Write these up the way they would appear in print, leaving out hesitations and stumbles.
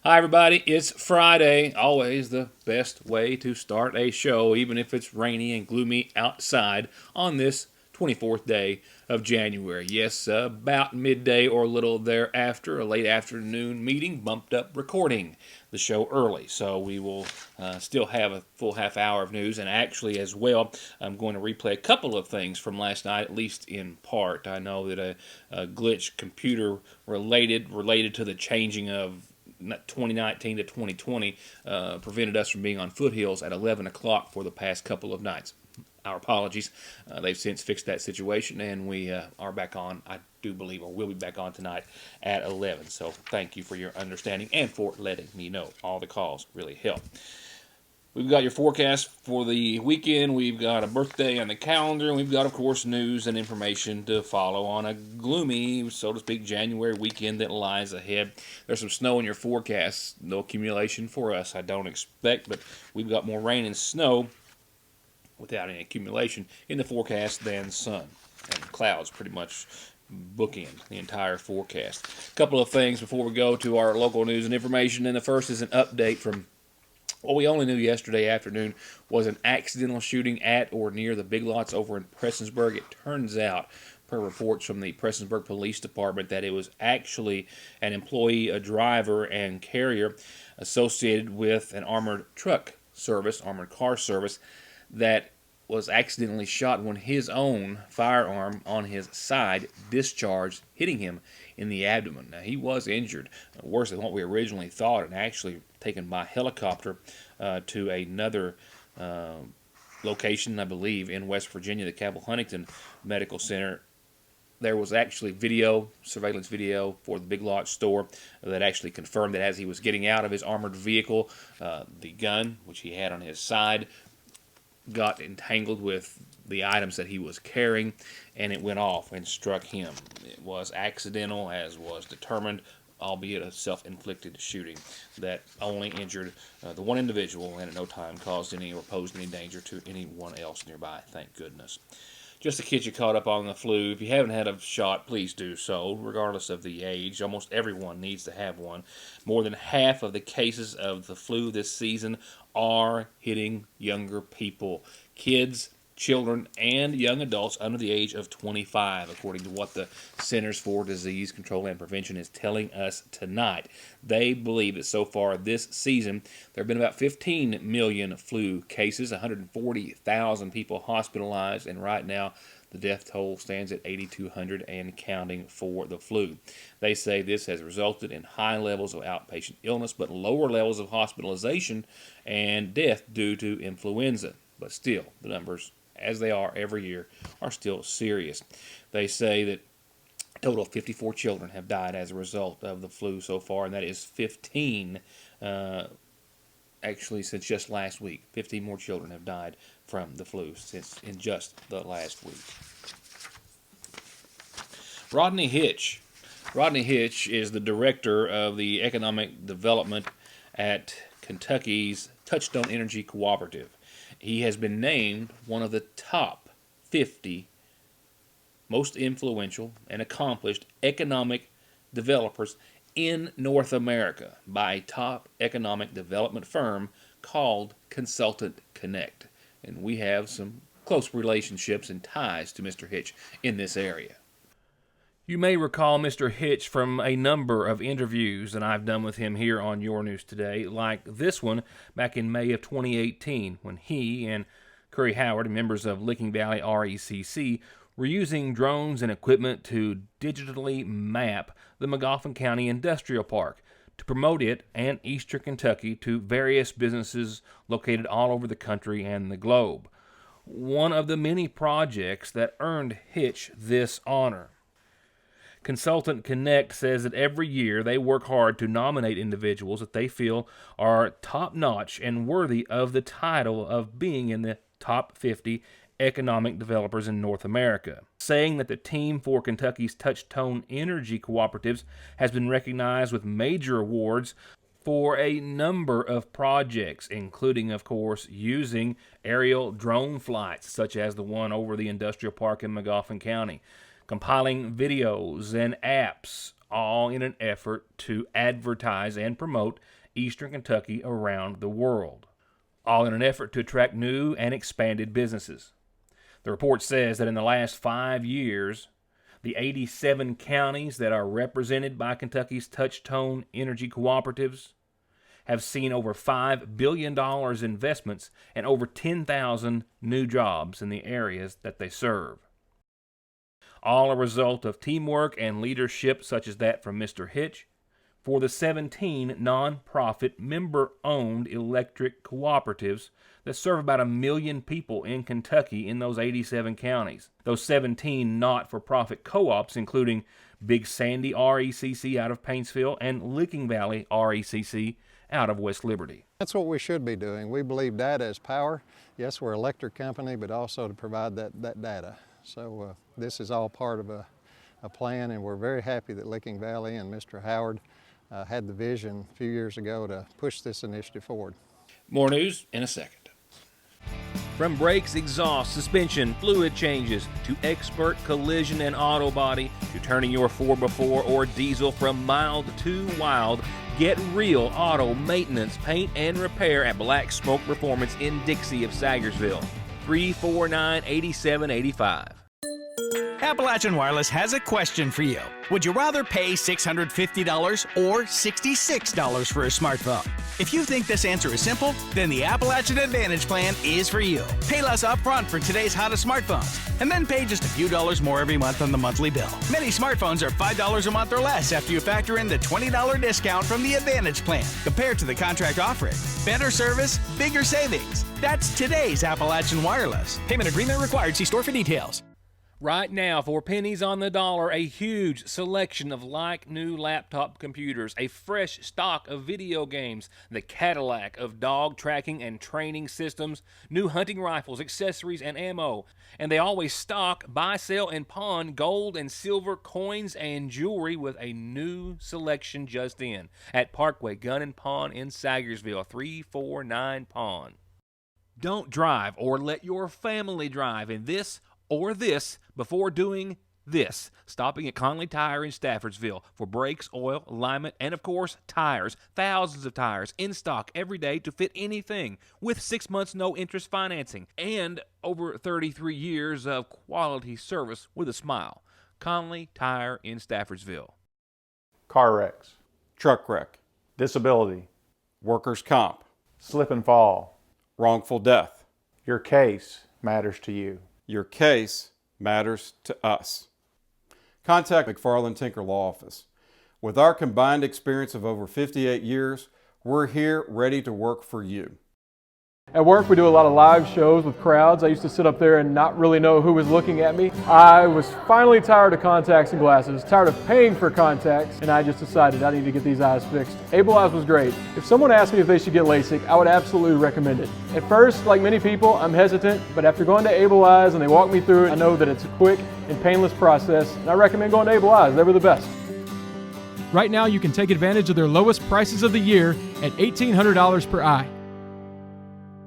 Hi, everybody. It's Friday. Always the best way to start a show, even if it's rainy and gloomy outside on this 24th day of January. Yes, about midday or a little thereafter, a late afternoon meeting bumped up recording the show early. So we will still have a full half hour of news. And actually, as well, I'm going to replay a couple of things from last night, at least in part. I know that a glitch computer related to the changing of 2019 to 2020 prevented us from being on Foothills at 11 o'clock for the past couple of nights. Our apologies. They've since fixed that situation, and we are back on, I do believe, or will be back on tonight at 11. So thank you for your understanding and for letting me know. All the calls really help. We've got your forecast for the weekend. We've got a birthday on the calendar. And we've got, of course, news and information to follow on a gloomy, so to speak, January weekend that lies ahead. There's some snow in your forecast. No accumulation for us, I don't expect, but we've got more rain and snow without any accumulation in the forecast than sun. And clouds pretty much bookend the entire forecast. A couple of things before we go to our local news and information. And the first is an update from what we only knew yesterday afternoon was an accidental shooting at or near the Big Lots over in Prestonsburg. It turns out, per reports from the Prestonsburg Police Department, that it was actually an employee, a driver, and carrier associated with an armored car service, that was accidentally shot when his own firearm on his side discharged, hitting him in the abdomen. Now, he was injured, worse than what we originally thought, and actually taken by helicopter to another location, I believe, in West Virginia, the Cabell Huntington Medical Center. There was actually surveillance video for the Big Lots store that actually confirmed that as he was getting out of his armored vehicle, the gun, which he had on his side, got entangled with the items that he was carrying, and it went off and struck him. It was accidental, as was determined, albeit a self-inflicted shooting that only injured the one individual and at no time caused any or posed any danger to anyone else nearby, thank goodness. Just to get you caught up on the flu, if you haven't had a shot, please do so, regardless of the age. Almost everyone needs to have one. More than half of the cases of the flu this season are hitting younger people, kids, children, and young adults under the age of 25, according to what the Centers for Disease Control and Prevention is telling us tonight. They believe that so far this season, there have been about 15 million flu cases, 140,000 people hospitalized, and right now the death toll stands at 8,200 and counting for the flu. They say this has resulted in high levels of outpatient illness, but lower levels of hospitalization and death due to influenza. But still, the numbers, as they are every year, are still serious. They say that a total of 54 children have died as a result of the flu so far, and that is 15 actually since just last week. 15 more children have died from the flu since in just the last week. Rodney Hitch. Rodney Hitch is the director of the economic development at Kentucky's Touchstone Energy Cooperative. He has been named one of the top 50 most influential and accomplished economic developers in North America by a top economic development firm called Consultant Connect. And we have some close relationships and ties to Mr. Hitch in this area. You may recall Mr. Hitch from a number of interviews that I've done with him here on Your News Today, like this one back in May of 2018 when he and Curry Howard, members of Licking Valley RECC, were using drones and equipment to digitally map the Magoffin County Industrial Park to promote it and eastern Kentucky to various businesses located all over the country and the globe. One of the many projects that earned Hitch this honor. Consultant Connect says that every year they work hard to nominate individuals that they feel are top-notch and worthy of the title of being in the top 50 economic developers in North America, saying that the team for Kentucky's Touchstone Energy Cooperatives has been recognized with major awards for a number of projects, including, of course, using aerial drone flights, such as the one over the industrial park in Magoffin County, compiling videos and apps all in an effort to advertise and promote Eastern Kentucky around the world, all in an effort to attract new and expanded businesses. The report says that in the last 5 years, the 87 counties that are represented by Kentucky's Touchtone Energy Cooperatives have seen over $5 billion investments and over 10,000 new jobs in the areas that they serve. All a result of teamwork and leadership such as that from Mr. Hitch for the 17 non-profit member-owned electric cooperatives that serve about 1 million people in Kentucky in those 87 counties. Those 17 not-for-profit co-ops including Big Sandy RECC out of Paintsville and Licking Valley RECC out of West Liberty. That's what we should be doing. We believe data is power. Yes, we're an electric company, but also to provide that data. So this is all part of a plan, and we're very happy that Licking Valley and Mr. Howard had the vision a few years ago to push this initiative forward. More news in a second. From brakes, exhaust, suspension, fluid changes, to expert collision and auto body, to turning your 4x4 or diesel from mild to wild, get real auto maintenance, paint, and repair at Black Smoke Performance in Dixie of Sagersville. 349-8785. Appalachian Wireless has a question for you. Would you rather pay $650 or $66 for a smartphone? If you think this answer is simple, then the Appalachian Advantage plan is for you. Pay less upfront for today's hottest smartphones, and then pay just a few dollars more every month on the monthly bill. Many smartphones are $5 a month or less after you factor in the $20 discount from the Advantage plan, compared to the contract offering. Better service, bigger savings. That's today's Appalachian Wireless. Payment agreement required. See store for details. Right now, for pennies on the dollar, a huge selection of like-new laptop computers, a fresh stock of video games, the Cadillac of dog tracking and training systems, new hunting rifles, accessories, and ammo. And they always stock, buy, sell, and pawn gold and silver coins and jewelry with a new selection just in at Parkway Gun and Pawn in Sagersville, 349 Pawn. Don't drive or let your family drive in this or this before doing this. Stopping at Conley Tire in Staffordsville for brakes, oil, alignment, and of course, tires. Thousands of tires in stock every day to fit anything with 6 months no interest financing and over 33 years of quality service with a smile. Conley Tire in Staffordsville. Car wrecks, truck wreck, disability, workers' comp, slip and fall, wrongful death. Your case matters to you. Your case matters to us. Contact McFarland Tinker Law Office. With our combined experience of over 58 years, we're here ready to work for you. At work, we do a lot of live shows with crowds. I used to sit up there and not really know who was looking at me. I was finally tired of contacts and glasses, tired of paying for contacts, and I just decided I need to get these eyes fixed. Able Eyes was great. If someone asked me if they should get LASIK, I would absolutely recommend it. At first, like many people, I'm hesitant, but after going to Able Eyes and they walk me through it, I know that it's a quick and painless process, and I recommend going to Able Eyes. They were the best. Right now, you can take advantage of their lowest prices of the year at $1,800 per eye.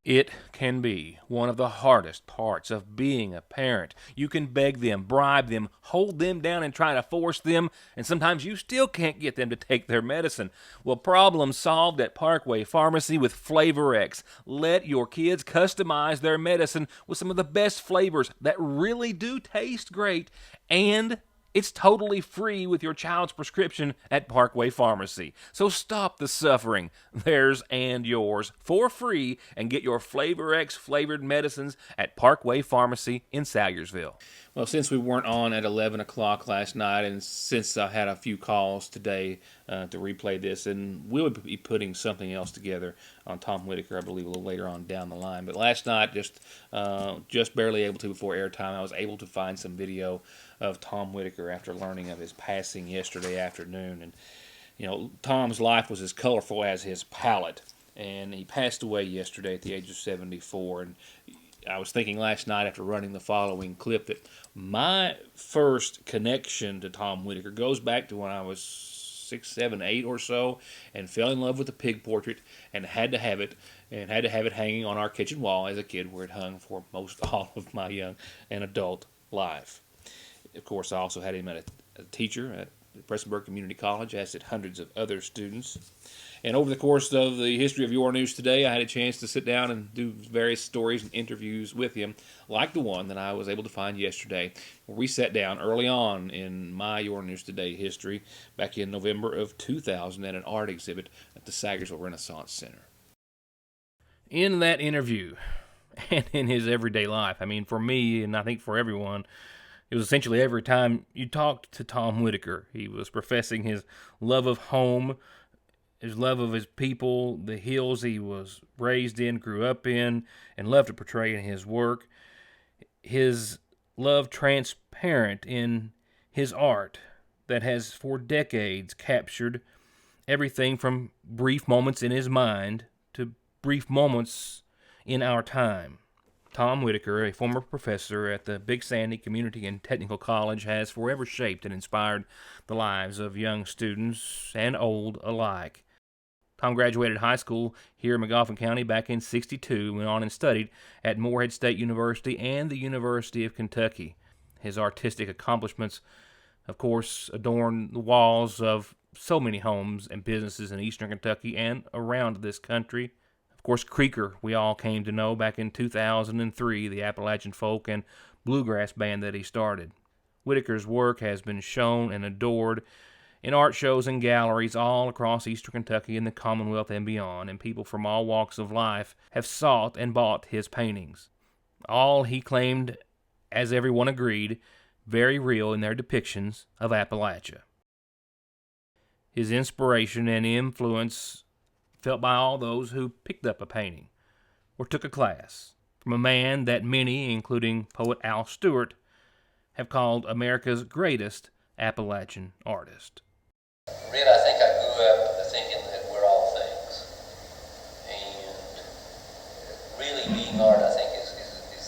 It can be one of the hardest parts of being a parent. You can beg them, bribe them, hold them down and try to force them, and sometimes you still can't get them to take their medicine. Well, problem solved at Parkway Pharmacy with Flavor X. Let your kids customize their medicine with some of the best flavors that really do taste great, and it's totally free with your child's prescription at Parkway Pharmacy. So stop the suffering, theirs and yours, for free, and get your Flavor X flavored medicines at Parkway Pharmacy in Sagersville. Well, since we weren't on at 11 o'clock last night, and since I had a few calls today to replay this, and we'll be putting something else together on Tom Whitaker, I believe, a little later on down the line. But last night, just barely able to before airtime, I was able to find some video of Tom Whitaker after learning of his passing yesterday afternoon. And, you know, Tom's life was as colorful as his palate, and he passed away yesterday at the age of 74. And I was thinking last night after running the following clip that my first connection to Tom Whitaker goes back to when I was 6, 7, 8 or so, and fell in love with the pig portrait and had to have it hanging on our kitchen wall as a kid, where it hung for most all of my young and adult life. Of course, I also had him as a teacher at Prestonburg Community College, as did hundreds of other students. And over the course of the history of Your News Today, I had a chance to sit down and do various stories and interviews with him, like the one that I was able to find yesterday, where we sat down early on in my Your News Today history, back in November of 2000, at an art exhibit at the Sagersville Renaissance Center. In that interview, and in his everyday life, I mean, for me, and I think for everyone, it was essentially every time you talked to Tom Whitaker, he was professing his love of home, his love of his people, the hills he was raised in, grew up in, and loved to portray in his work. His love transparent in his art that has for decades captured everything from brief moments in his mind to brief moments in our time. Tom Whitaker, a former professor at the Big Sandy Community and Technical College, has forever shaped and inspired the lives of young students and old alike. Tom graduated high school here in McGoffin County back in '62, went on and studied at Morehead State University and the University of Kentucky. His artistic accomplishments, of course, adorn the walls of so many homes and businesses in eastern Kentucky and around this country. Of course, Creaker, we all came to know back in 2003, the Appalachian folk and bluegrass band that he started. Whitaker's work has been shown and adored in art shows and galleries all across eastern Kentucky and the Commonwealth and beyond, and people from all walks of life have sought and bought his paintings. All, he claimed, as everyone agreed, very real in their depictions of Appalachia. His inspiration and influence felt by all those who picked up a painting or took a class from a man that many, including poet Al Stewart, have called America's greatest Appalachian artist. Really, I think I grew up thinking that we're all things. And really being art, I think, is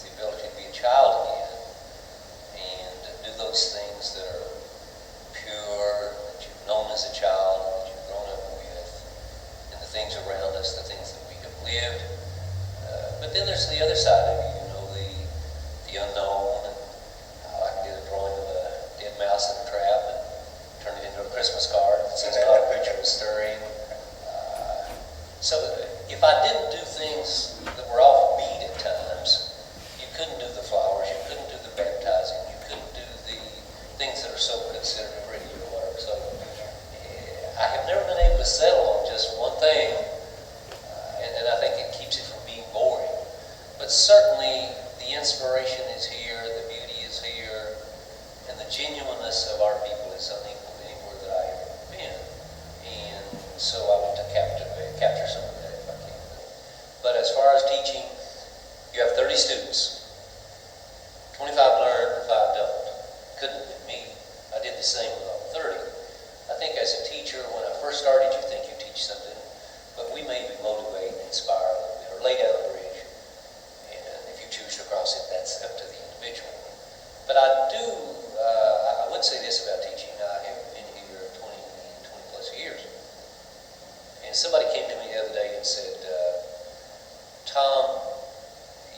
the ability to be a child again and do those things that are pure, that you've known as a child, that you've grown up with, and the things around us, the things that we have lived. But then there's the other side of you, the unknown. And I did a drawing of a dead mouse in a trap and turned it into a Christmas card. It's not a picture of stirring. So if I didn't do things that were offbeat at times, you couldn't do the flowers, you couldn't do the baptizing, you couldn't do the things that are so considered pretty or whatever. So I have never been able to settle on just one thing, and I think it keeps it from being boring. But certainly the inspiration is here, the beauty is here, and the genuineness of our people is unequaled anywhere that I have been. And so I want to capture some of that if I can. But as far as teaching, you have 30 students. 25 learn and 5 don't. Couldn't have been me. I did the same with all 30. I think as a teacher, when I first started, you think you teach something, but we maybe motivate and inspire a little bit, or lay down a bridge. And if you choose to cross it, that's up to the individual. But I would say this about teaching. I have been here 20 plus years. And somebody came to me the other day and said, Tom,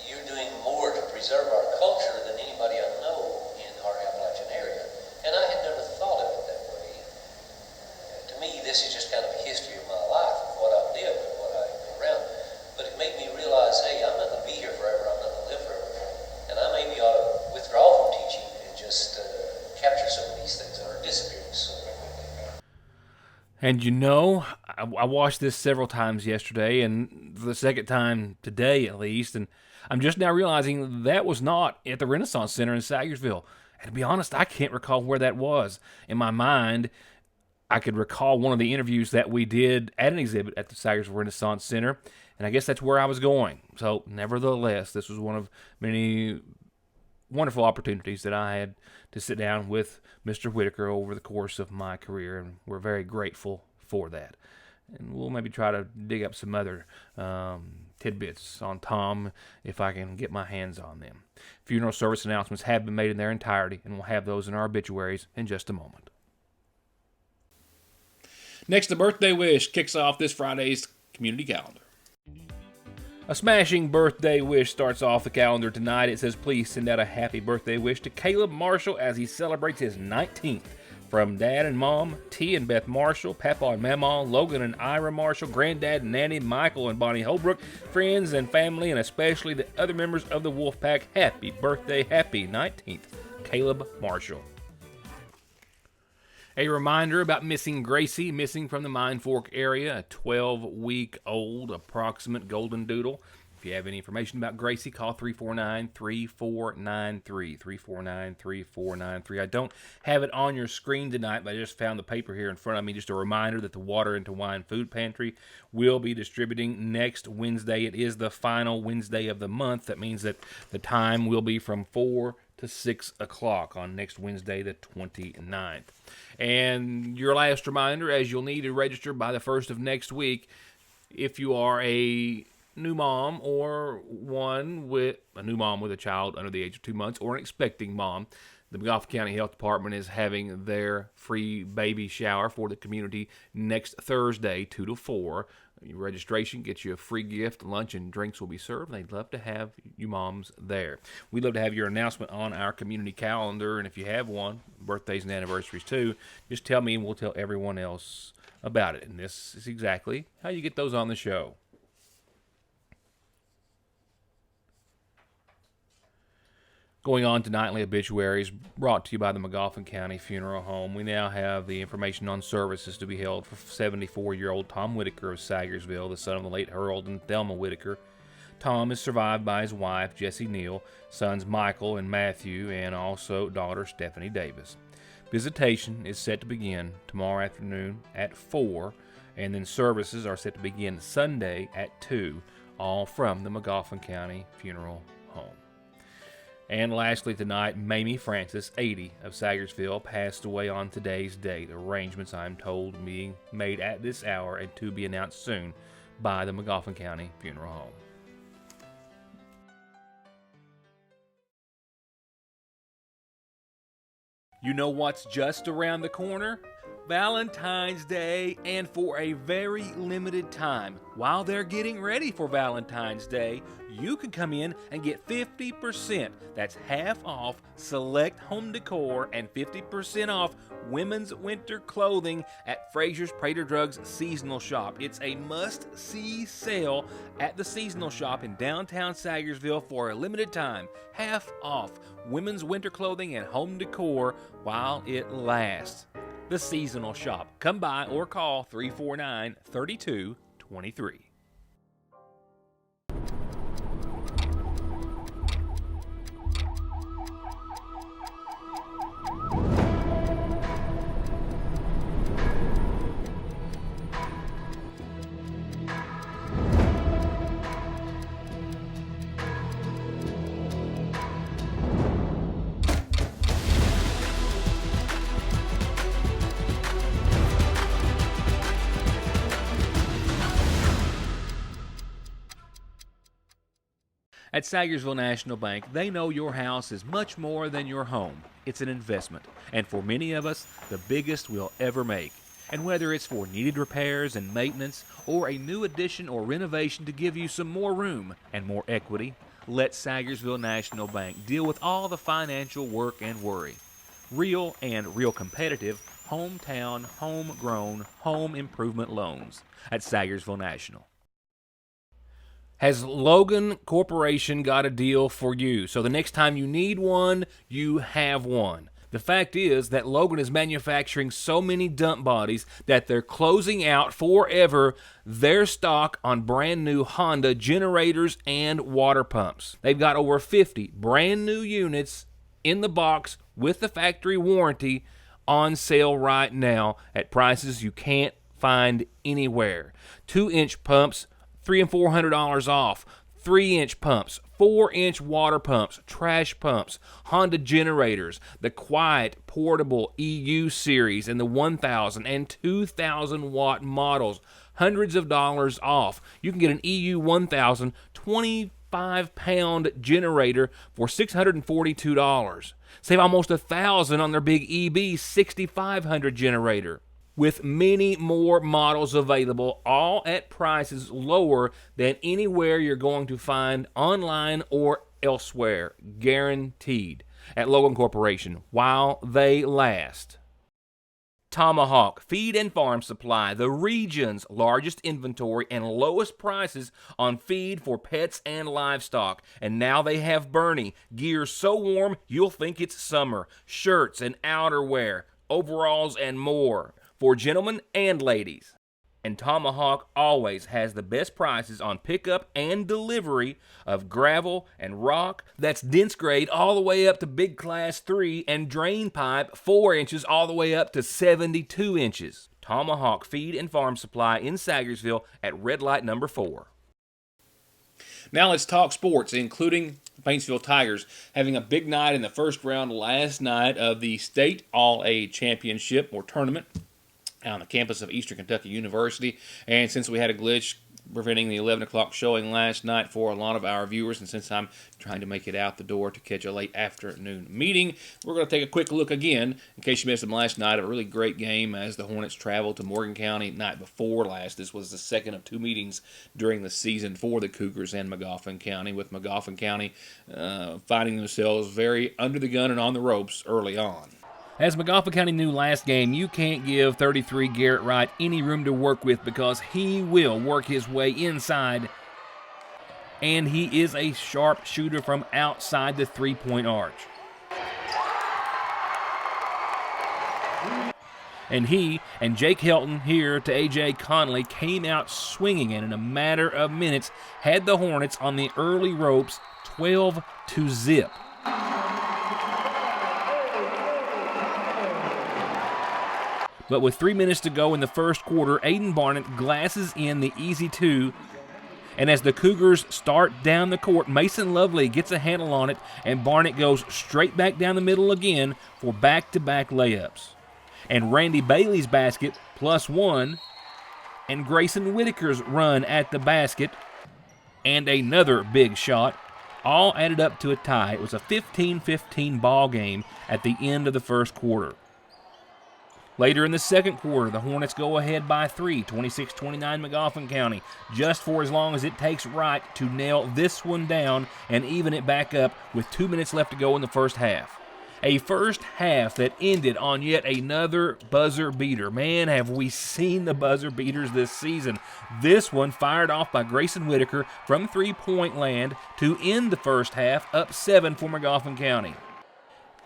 you're doing more to preserve our culture than anybody I know in our Appalachian area. And I had never thought of it that way. To me, this is just kind of a history of my life, of what I've lived and what I've been around. But it made me realize, hey, I'm not going to be here forever. I'm not going to live forever. And I maybe ought to withdraw from teaching and just capture some of these things that are disappearing so quickly. And you know, I watched this several times yesterday, and the second time today at least, and I'm just now realizing that was not at the Renaissance Center in Sagersville. And to be honest, I can't recall where that was. In my mind, I could recall one of the interviews that we did at an exhibit at the Sagersville Renaissance Center, and I guess that's where I was going. So, nevertheless, this was one of many wonderful opportunities that I had to sit down with Mr. Whitaker over the course of my career, and we're very grateful for that. And we'll maybe try to dig up some other tidbits on Tom if I can get my hands on them. Funeral service announcements have been made in their entirety, and we'll have those in our obituaries in just a moment. Next, the birthday wish kicks off this Friday's community calendar. A smashing birthday wish starts off the calendar tonight. It says, please send out a happy birthday wish to Caleb Marshall as he celebrates his 19th From Dad and Mom, T and Beth Marshall, Papa and Mama, Logan and Ira Marshall, Granddad and Nanny, Michael and Bonnie Holbrook, friends and family, and especially the other members of the Wolf Pack, happy birthday, happy 19th, Caleb Marshall. A reminder about missing Gracie, missing from the Mine Fork area, a 12-week-old approximate golden doodle. If you have any information about Gracie, call 349-3493, 349-3493. I don't have it on your screen tonight, but I just found the paper here in front of me. Just a reminder that the Water into Wine Food Pantry will be distributing next Wednesday. It is the final Wednesday of the month. That means that the time will be from 4 to 6 o'clock on next Wednesday, the 29th. And your last reminder, as you'll need to register by the 1st of next week, if you are a new mom or a new mom with a child under the age of 2 months or an expecting mom, the McGoffin County Health Department is having their free baby shower for the community next Thursday, 2 to 4. Your registration gets you a free gift. Lunch and drinks will be served. They'd love to have you moms there. We'd love to have your announcement on our community calendar, and if you have one, birthdays and anniversaries too, just tell me and we'll tell everyone else about it. And this is exactly how you get those on the show. Going on to nightly obituaries, brought to you by the McGoffin County Funeral Home. We now have the information on services to be held for 74-year-old Tom Whitaker of Sagersville, the son of the late Harold and Thelma Whitaker. Tom is survived by his wife, Jessie Neal, sons Michael and Matthew, and also daughter Stephanie Davis. Visitation is set to begin tomorrow afternoon at 4, and then services are set to begin Sunday at 2, all from the McGoffin County Funeral Home. And lastly tonight, Mamie Francis, 80, of Sagersville, passed away on today's date. Arrangements, I'm told, being made at this hour and to be announced soon by the McGoffin County Funeral Home. You know what's just around the corner? Valentine's Day, and for a very limited time, while they're getting ready for Valentine's Day, you can come in and get 50%, that's half off select home decor and 50% off women's winter clothing at Fraser's Prater Drugs Seasonal Shop. It's a must-see sale at the Seasonal Shop in downtown Sagersville for a limited time. Half off women's winter clothing and home decor while it lasts. The Seasonal Shop. Come by or call 349-3223. At Sagersville National Bank, they know your house is much more than your home. It's an investment, and for many of us, the biggest we'll ever make. And whether it's for needed repairs and maintenance, or a new addition or renovation to give you some more room and more equity, let Sagersville National Bank deal with all the financial work and worry. Real and real competitive, hometown, homegrown, home improvement loans at Sagersville National. Has Logan Corporation got a deal for you? So the next time you need one, you have one. The fact is that Logan is manufacturing so many dump bodies that they're closing out forever their stock on brand new Honda generators and water pumps. They've got over 50 brand new units in the box with the factory warranty on sale right now at prices you can't find anywhere. 2-inch pumps, $300 and $400 off. 3-inch pumps, 4-inch water pumps, trash pumps, Honda generators, the quiet portable EU series, and the 1,000 and 2,000 watt models, hundreds of dollars off. You can get an EU 1,000 25-pound generator for $642. Save almost $1,000 on their big EB 6,500 generator, with many more models available, all at prices lower than anywhere you're going to find online or elsewhere, guaranteed, at Logan Corporation, while they last. Tomahawk Feed and Farm Supply, the region's largest inventory and lowest prices on feed for pets and livestock. And now they have Bernie, gear so warm you'll think it's summer, shirts and outerwear, overalls and more for gentlemen and ladies. And Tomahawk always has the best prices on pickup and delivery of gravel and rock that's dense grade all the way up to big class 3 and drain pipe 4 inches all the way up to 72 inches. Tomahawk Feed and Farm Supply in Sagersville at red light number 4. Now let's talk sports, including Paintsville Tigers having a big night in the first round last night of the State All-A Championship or tournament on the campus of Eastern Kentucky University. And since we had a glitch preventing the 11 o'clock showing last night for a lot of our viewers, and since I'm trying to make it out the door to catch a late afternoon meeting, we're going to take a quick look again, in case you missed them last night, a really great game as the Hornets traveled to Morgan County night before last. This was the second of 2 meetings during the season for the Cougars and Magoffin County, with Magoffin County finding themselves very under the gun and on the ropes early on. As Magoffin County knew last game, you can't give 33 Garrett Wright any room to work with because he will work his way inside, and he is a sharp shooter from outside the three-point arch. And he and Jake Helton here to A.J. Conley came out swinging, and in a matter of minutes had the Hornets on the early ropes 12-0. But with 3 minutes to go in the first quarter, Aiden Barnett glasses in the easy 2. And as the Cougars start down the court, Mason Lovely gets a handle on it, and Barnett goes straight back down the middle again for back-to-back layups. And Randy Bailey's basket +1, and Grayson Whitaker's run at the basket, and another big shot, all added up to a tie. It was a 15-15 ball game at the end of the first quarter. Later in the second quarter, the Hornets go ahead by 3, 26-29 Magoffin County, just for as long as it takes Wright to nail this one down and even it back up with 2 minutes left to go in the first half. A first half that ended on yet another buzzer beater. Man, have we seen the buzzer beaters this season. This one fired off by Grayson Whitaker from three-point land to end the first half, up 7 for Magoffin County.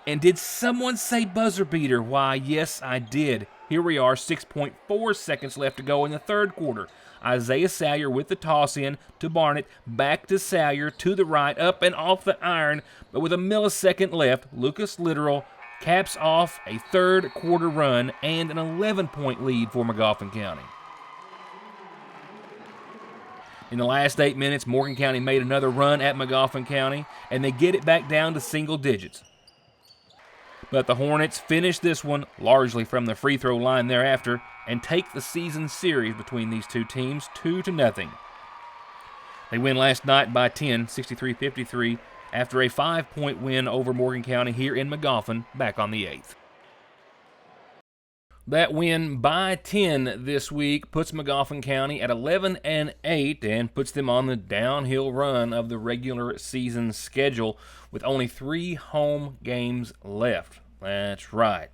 And did someone say buzzer beater? Why, yes, I did. Here we are, 6.4 seconds left to go in the third quarter. Isaiah Salyer with the toss in to Barnett, back to Salyer, to the right, up and off the iron, but with a millisecond left, Lucas Littoral caps off a third quarter run and an 11-point lead for Magoffin County. In the last 8 minutes, Morgan County made another run at Magoffin County, and they get it back down to single digits. But the Hornets finish this one largely from the free throw line thereafter and take the season series between these two teams 2-0. They win last night by 10, 63-53, after a 5-point win over Morgan County here in Magoffin back on the 8th. That win by 10 this week puts Magoffin County at 11-8 and puts them on the downhill run of the regular season schedule with only 3 home games left. That's right.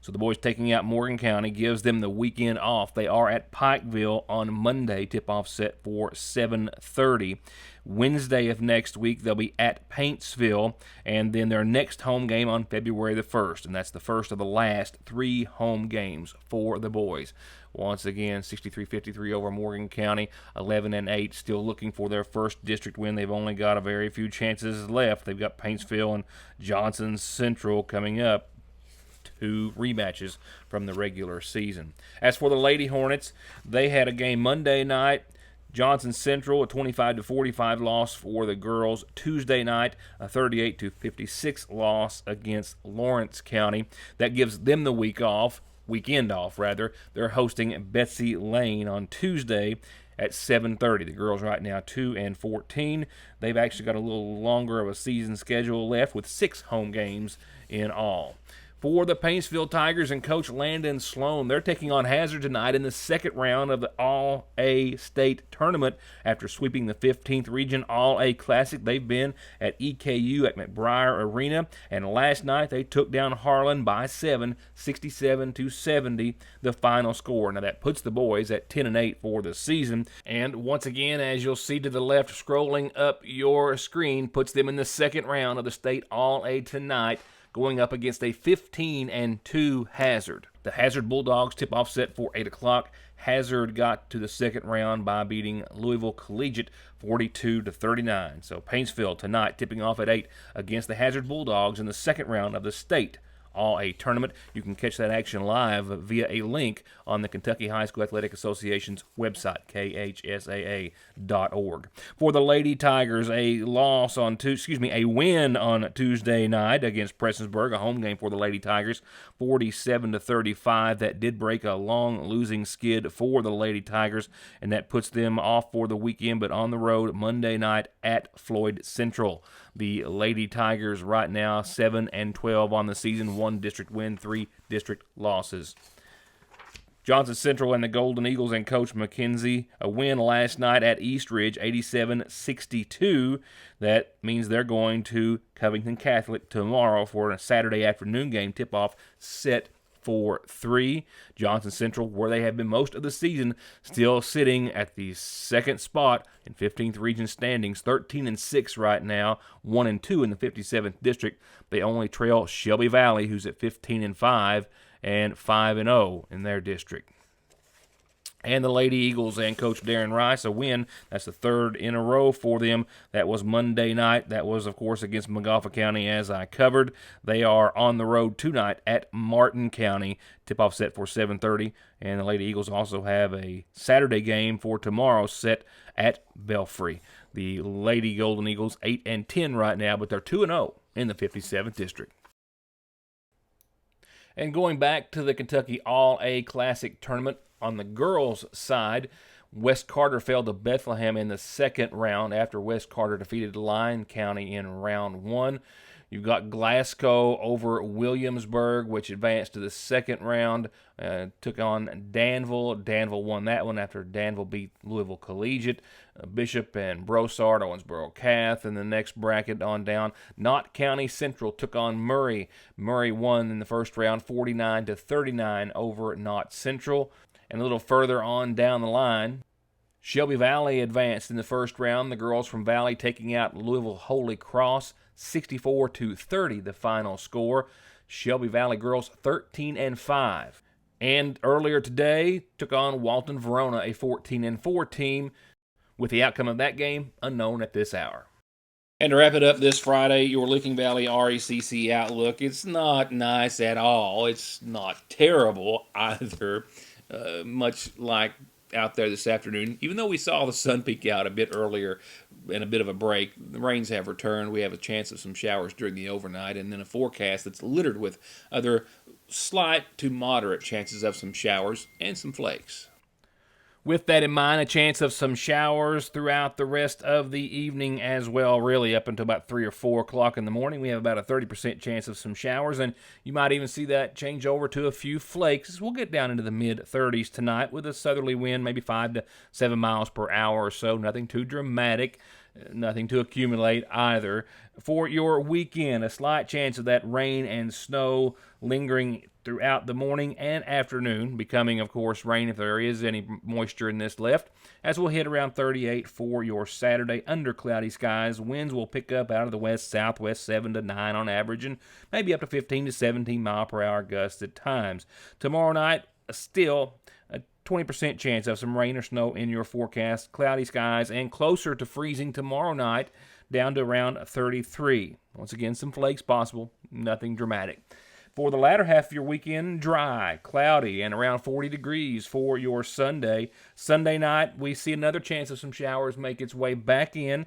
So the boys taking out Morgan County gives them the weekend off. They are at Pikeville on Monday, tip-off set for 7:30. Wednesday of next week, they'll be at Paintsville, and then their next home game on February the 1st, and that's the first of the last 3 home games for the boys. Once again, 63-53 over Morgan County, 11-8, still looking for their first district win. They've only got a very few chances left. They've got Paintsville and Johnson Central coming up. 2 rematches from the regular season. As for the Lady Hornets, they had a game Monday night. Johnson Central, a 25-45 loss for the girls. Tuesday night, a 38-56 loss against Lawrence County. That gives them the weekend off. They're hosting Betsy Lane on Tuesday at 7:30. The girls right now 2-14. They've actually got a little longer of a season schedule left with 6 home games in all. For the Paintsville Tigers and Coach Landon Sloan, they're taking on Hazard tonight in the second round of the All-A State Tournament after sweeping the 15th Region All-A Classic. They've been at EKU at McBriar Arena, and last night they took down Harlan by 7, 67-70, the final score. Now that puts the boys at 10-8 for the season, and once again, as you'll see to the left scrolling up your screen, puts them in the second round of the State All-A tonight, going up against a 15-2 Hazard. The Hazard Bulldogs tip-off set for 8 o'clock. Hazard got to the second round by beating Louisville Collegiate 42-39. So Paintsville tonight tipping off at 8 against the Hazard Bulldogs in the second round of the State All-A Tournament. You can catch that action live via a link on the Kentucky High School Athletic Association's website, khsaa.org. For the Lady Tigers, a win on Tuesday night against Prestonsburg, a home game for the Lady Tigers, 47-35. That did break a long losing skid for the Lady Tigers, and that puts them off for the weekend, but on the road Monday night at Floyd Central. The Lady Tigers right now 7-12 on the season, 1 district win, 3 district losses. Johnson Central and the Golden Eagles and Coach McKenzie, a win last night at Eastridge, 87-62. That means they're going to Covington Catholic tomorrow for a Saturday afternoon game tip-off set for 3. Johnson Central, where they have been most of the season, still sitting at the second spot in 15th Region standings, 13-6 right now, 1-2 in the 57th District. They only trail Shelby Valley, who's at 15-5 and 5-0 in their district. And the Lady Eagles and Coach Darren Rice, a win. That's the third in a row for them. That was Monday night. That was, of course, against Montgomery County, as I covered. They are on the road tonight at Martin County. Tip-off set for 7:30. And the Lady Eagles also have a Saturday game for tomorrow set at Belfry. The Lady Golden Eagles 8-10 right now, but they're 2-0 in the 57th District. And going back to the Kentucky All-A Classic Tournament, on the girls' side, West Carter fell to Bethlehem in the second round after West Carter defeated Lyon County in round 1. You've got Glasgow over Williamsburg, which advanced to the second round, took on Danville. Danville won that one after Danville beat Louisville Collegiate. Bishop and Brossard, Owensboro Cath. In the next bracket on down, Knott County Central took on Murray. Murray won in the first round 49-39 over Knott Central. And a little further on down the line, Shelby Valley advanced in the first round. The girls from Valley taking out Louisville Holy Cross, 64-30 the final score. Shelby Valley girls 13-5. And earlier today, took on Walton Verona, a 14-4 team, with the outcome of that game unknown at this hour. And to wrap it up this Friday, your Licking Valley RECC outlook, it's not nice at all. It's not terrible either. Much like out there this afternoon. Even though we saw the sun peek out a bit earlier and a bit of a break, the rains have returned. We have a chance of some showers during the overnight, and then a forecast that's littered with other slight to moderate chances of some showers and some flakes. With that in mind, a chance of some showers throughout the rest of the evening as well, really up until about 3 or 4 o'clock in the morning. We have about a 30% chance of some showers, and you might even see that change over to a few flakes. We'll get down into the mid-30s tonight with a southerly wind, maybe 5 to 7 miles per hour or so. Nothing too dramatic. Nothing to accumulate either. For your weekend, a slight chance of that rain and snow lingering throughout the morning and afternoon, becoming, of course, rain if there is any moisture in this left, as we'll hit around 38 for your Saturday under cloudy skies. Winds will pick up out of the west-southwest 7 to 9 on average, and maybe up to 15 to 17 mile per hour gusts at times. Tomorrow night, still a 20% chance of some rain or snow in your forecast. Cloudy skies and closer to freezing tomorrow night, down to around 33. Once again, some flakes possible, nothing dramatic. For the latter half of your weekend, dry, cloudy, and around 40 degrees for your Sunday. Sunday night, we see another chance of some showers make its way back in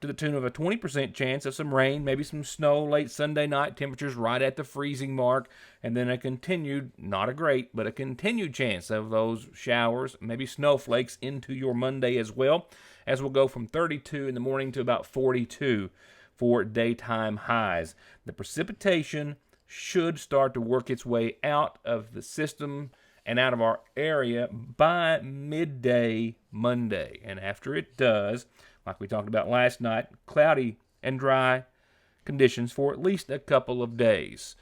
to the tune of a 20% chance of some rain, maybe some snow late Sunday night, temperatures right at the freezing mark, and then a continued, not a great, but a continued chance of those showers, maybe snowflakes into your Monday as well, as we'll go from 32 in the morning to about 42 for daytime highs. The precipitation should start to work its way out of the system and out of our area by midday Monday. And after it does, like we talked about last night, cloudy and dry conditions for at least a couple of days.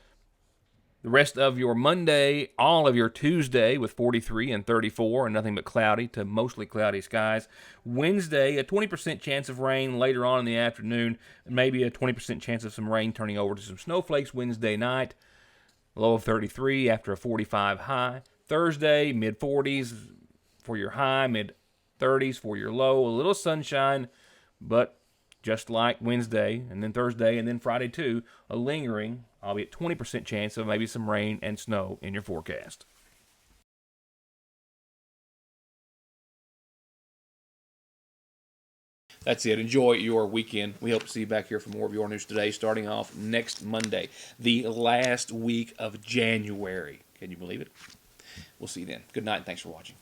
The rest of your Monday, all of your Tuesday with 43 and 34 and nothing but cloudy to mostly cloudy skies. Wednesday, a 20% chance of rain later on in the afternoon, maybe a 20% chance of some rain turning over to some snowflakes Wednesday night. Low of 33 after a 45 high. Thursday, mid-40s for your high, mid-30s for your low. A little sunshine, but just like Wednesday, and then Thursday, and then Friday too, a lingering, albeit 20% chance of maybe some rain and snow in your forecast. That's it. Enjoy your weekend. We hope to see you back here for more of Your News Today, starting off next Monday, the last week of January. Can you believe it? We'll see you then. Good night, and thanks for watching.